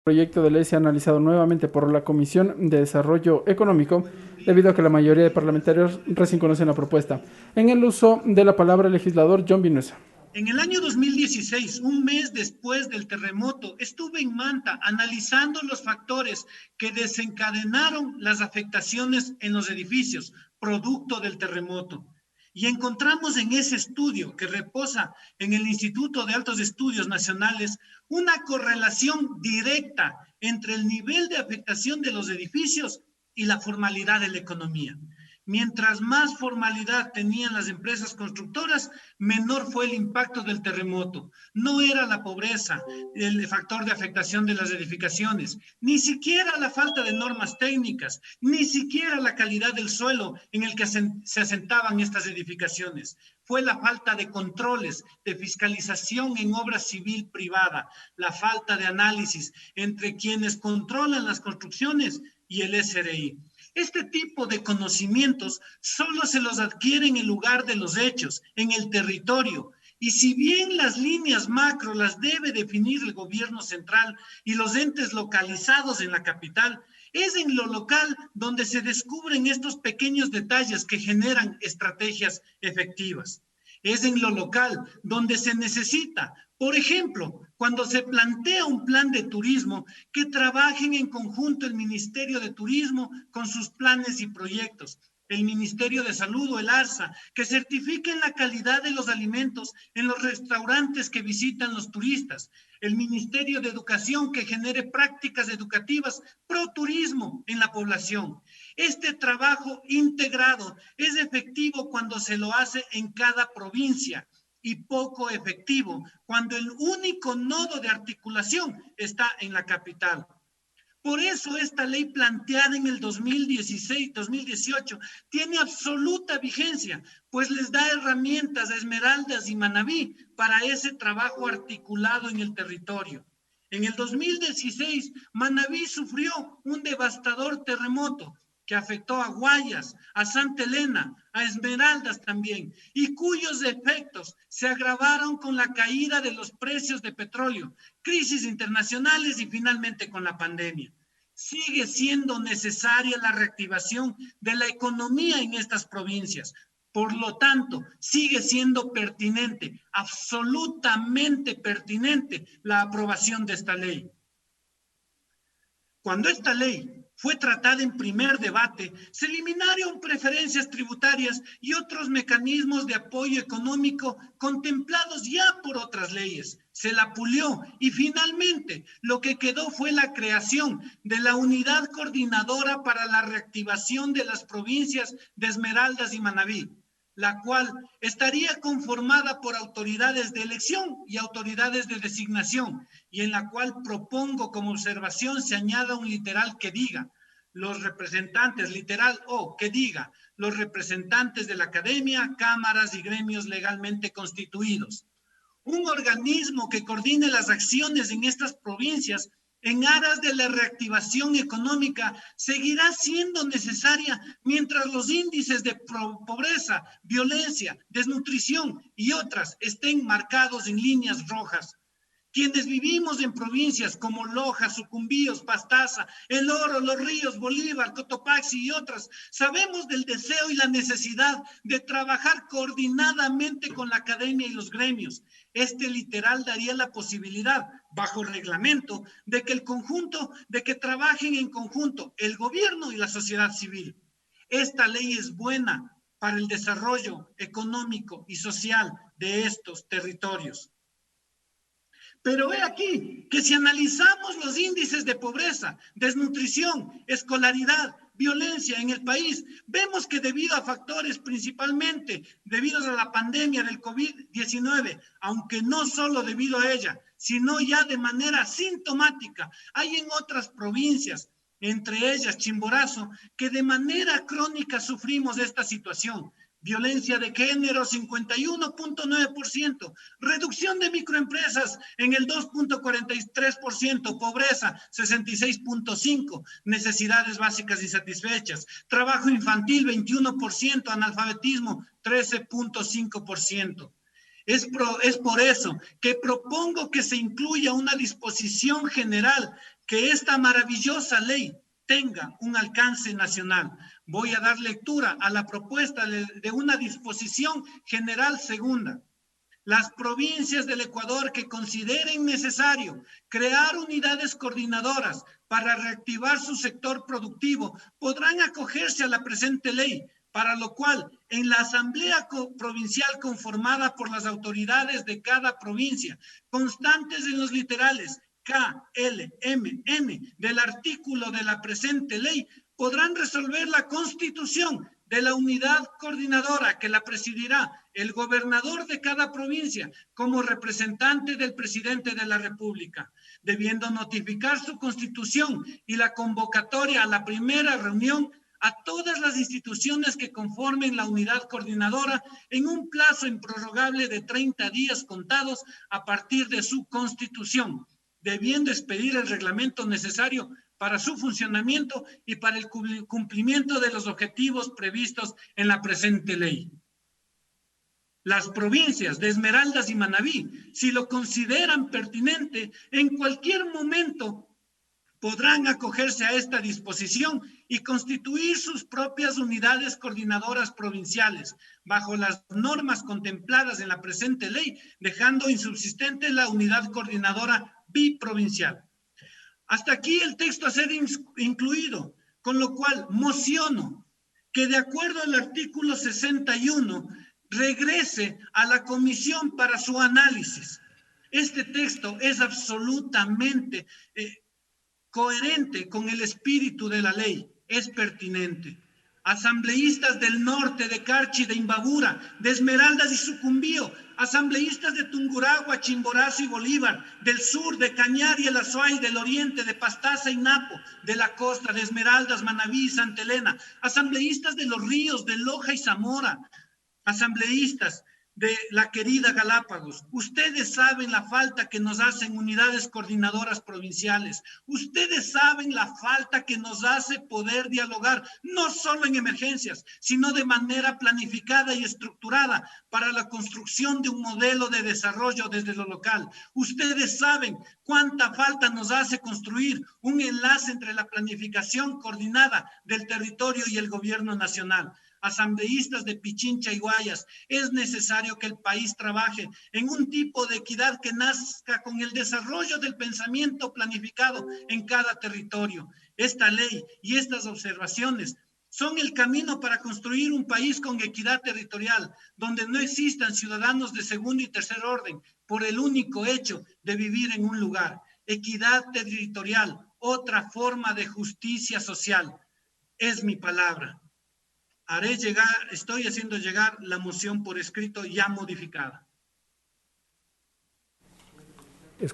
Proyecto de ley se ha analizado nuevamente por la Comisión de Desarrollo Económico, debido a que la mayoría de parlamentarios recién conocen la propuesta. En el uso de la palabra, el legislador John Vinuesa. En el año 2016, un mes después del terremoto, estuve en Manta analizando los factores que desencadenaron las afectaciones en los edificios, producto del terremoto. Y encontramos en ese estudio que reposa en el Instituto de Altos Estudios Nacionales una correlación directa entre el nivel de afectación de los edificios y la formalidad de la economía. Mientras más formalidad tenían las empresas constructoras, menor fue el impacto del terremoto. No era la pobreza el factor de afectación de las edificaciones, ni siquiera la falta de normas técnicas, ni siquiera la calidad del suelo en el que se asentaban estas edificaciones. Fue la falta de controles, de fiscalización en obra civil privada, la falta de análisis entre quienes controlan las construcciones y el SRI. Este tipo de conocimientos solo se los adquiere en el lugar de los hechos, en el territorio. Y si bien las líneas macro las debe definir el gobierno central y los entes localizados en la capital, es en lo local donde se descubren estos pequeños detalles que generan estrategias efectivas. Es en lo local donde se necesita, por ejemplo, cuando se plantea un plan de turismo, que trabajen en conjunto el Ministerio de Turismo con sus planes y proyectos, el Ministerio de Salud o el ARSA, que certifiquen la calidad de los alimentos en los restaurantes que visitan los turistas, el Ministerio de Educación, que genere prácticas educativas pro turismo en la población. Este trabajo integrado es efectivo cuando se lo hace en cada provincia y poco efectivo cuando el único nodo de articulación está en la capital. Por eso esta ley planteada en el 2016-2018 tiene absoluta vigencia, pues les da herramientas a Esmeraldas y Manabí para ese trabajo articulado en el territorio. En el 2016, Manabí sufrió un devastador terremoto que afectó a Guayas, a Santa Elena, a Esmeraldas también, y cuyos efectos se agravaron con la caída de los precios de petróleo, crisis internacionales y finalmente con la pandemia. Sigue siendo necesaria la reactivación de la economía en estas provincias. Por lo tanto, sigue siendo pertinente, absolutamente pertinente, la aprobación de esta ley. Cuando esta ley fue tratada en primer debate, se eliminaron preferencias tributarias y otros mecanismos de apoyo económico contemplados ya por otras leyes. Se la pulió y finalmente lo que quedó fue la creación de la Unidad Coordinadora para la Reactivación de las Provincias de Esmeraldas y Manabí, la cual estaría conformada por autoridades de elección y autoridades de designación, y en la cual propongo como observación se añada un literal que diga, los representantes, literal o que diga, los representantes de la academia, cámaras y gremios legalmente constituidos. Un organismo que coordine las acciones en estas provincias en aras de la reactivación económica seguirá siendo necesaria mientras los índices de pobreza, violencia, desnutrición y otras estén marcados en líneas rojas. Quienes vivimos en provincias como Loja, Sucumbíos, Pastaza, El Oro, Los Ríos, Bolívar, Cotopaxi y otras, sabemos del deseo y la necesidad de trabajar coordinadamente con la academia y los gremios. Este literal daría la posibilidad, bajo reglamento, de que trabajen en conjunto el gobierno y la sociedad civil. Esta ley es buena para el desarrollo económico y social de estos territorios. Pero ve aquí que si analizamos los índices de pobreza, desnutrición, escolaridad, violencia en el país, vemos que debido a factores principalmente debido a la pandemia del COVID-19, aunque no solo debido a ella, sino ya de manera sintomática, hay en otras provincias, entre ellas Chimborazo, que de manera crónica sufrimos esta situación. Violencia de género 51.9%, reducción de microempresas en el 2.43%, pobreza 66.5%, necesidades básicas insatisfechas, trabajo infantil 21%, analfabetismo 13.5%. Es por eso que propongo que se incluya una disposición general que esta maravillosa ley tenga un alcance nacional. Voy a dar lectura a la propuesta de una disposición general segunda. Las provincias del Ecuador que consideren necesario crear unidades coordinadoras para reactivar su sector productivo podrán acogerse a la presente ley, para lo cual en la Asamblea Provincial conformada por las autoridades de cada provincia, constantes en los literales K, L, M, N del artículo de la presente ley, podrán resolver la constitución de la unidad coordinadora que la presidirá el gobernador de cada provincia como representante del presidente de la República, debiendo notificar su constitución y la convocatoria a la primera reunión a todas las instituciones que conformen la unidad coordinadora en un plazo improrrogable de 30 días contados a partir de su constitución, debiendo expedir el reglamento necesario para su funcionamiento y para el cumplimiento de los objetivos previstos en la presente ley. Las provincias de Esmeraldas y Manabí, si lo consideran pertinente, en cualquier momento podrán acogerse a esta disposición y constituir sus propias unidades coordinadoras provinciales bajo las normas contempladas en la presente ley, dejando insubsistente la unidad coordinadora biprovincial. Hasta aquí el texto a ser incluido, con lo cual mociono que de acuerdo al artículo 61 regrese a la comisión para su análisis. Este texto es absolutamente coherente con el espíritu de la ley, es pertinente. Asambleístas del norte, de Carchi, de Imbabura, de Esmeraldas y Sucumbío, asambleístas de Tungurahua, Chimborazo y Bolívar, del sur, de Cañar y el Azuay, del oriente, de Pastaza y Napo, de la costa, de Esmeraldas, Manabí y Santa Elena, asambleístas de Los Ríos, de Loja y Zamora, asambleístas de la querida Galápagos. Ustedes saben la falta que nos hacen unidades coordinadoras provinciales. Ustedes saben la falta que nos hace poder dialogar, no solo en emergencias, sino de manera planificada y estructurada para la construcción de un modelo de desarrollo desde lo local. Ustedes saben cuánta falta nos hace construir un enlace entre la planificación coordinada del territorio y el gobierno nacional. Asambleístas de Pichincha y Guayas, es necesario que el país trabaje en un tipo de equidad que nazca con el desarrollo del pensamiento planificado en cada territorio. Esta ley y estas observaciones son el camino para construir un país con equidad territorial, donde no existan ciudadanos de segundo y tercer orden por el único hecho de vivir en un lugar. Equidad territorial, otra forma de justicia social. Es mi palabra. Estoy haciendo llegar la moción por escrito ya modificada.